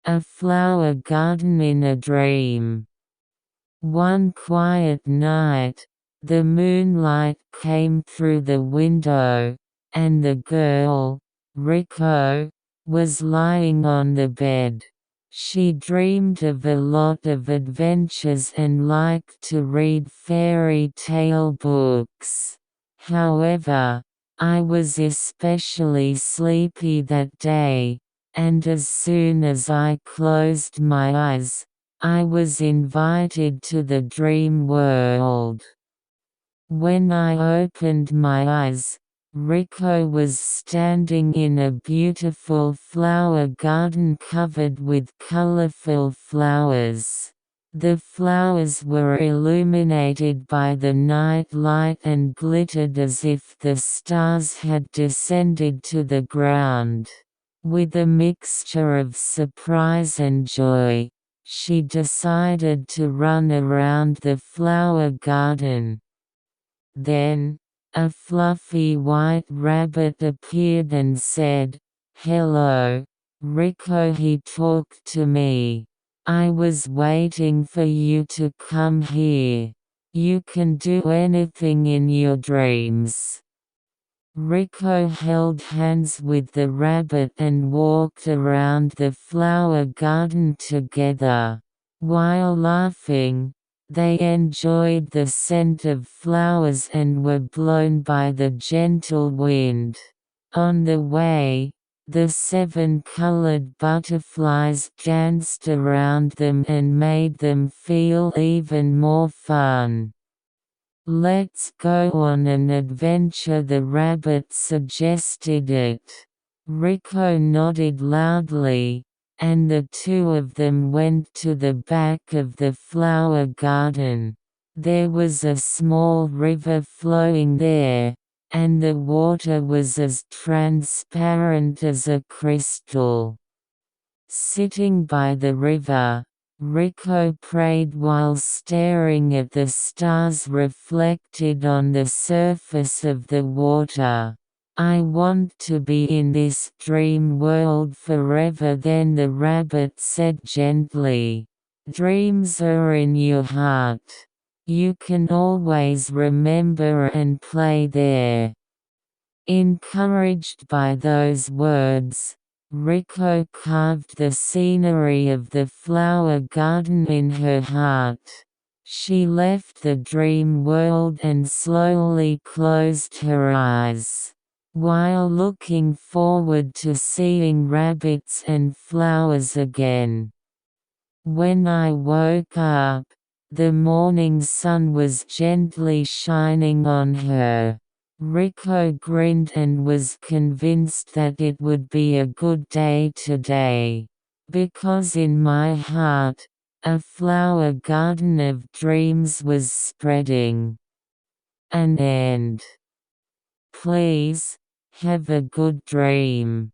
A flower garden in a dream. One quiet night, the moonlight came through the window, and the girl, Rico, was lying on the bed. She dreamed of a lot of adventures and liked to read fairy tale books. However, I was especially sleepy that day, and as soon as I closed my eyes, I was invited to the dream world. When I opened my eyes, Rico was standing in a beautiful flower garden covered with colorful flowers. The flowers were illuminated by the night light and glittered as if the stars had descended to the ground. With a mixture of surprise and joy, she decided to run around the flower garden. Then, a fluffy white rabbit appeared and said, "Hello, Rico." He talked to me. "I was waiting for you to come here. You can do anything in your dreams." Rico held hands with the rabbit and walked around the flower garden together. While laughing, they enjoyed the scent of flowers and were blown by the gentle wind. On the way, the 7-colored butterflies danced around them and made them feel even more fun. "Let's go on an adventure," the rabbit suggested it. Rico nodded loudly, and the two of them went to the back of the flower garden. There was a small river flowing there, and the water was as transparent as a crystal. Sitting by the river, Rico prayed while staring at the stars reflected on the surface of the water. "I want to be in this dream world forever." Then the rabbit said gently, "Dreams are in your heart. You can always remember and play there." Encouraged by those words, Rico carved the scenery of the flower garden in her heart. She left the dream world and slowly closed her eyes. While looking forward to seeing rabbits and flowers again. When I woke up, the morning sun was gently shining on her. Rico grinned and was convinced that it would be a good day today. Because in my heart, a flower garden of dreams was spreading. An end. Please, have a good dream.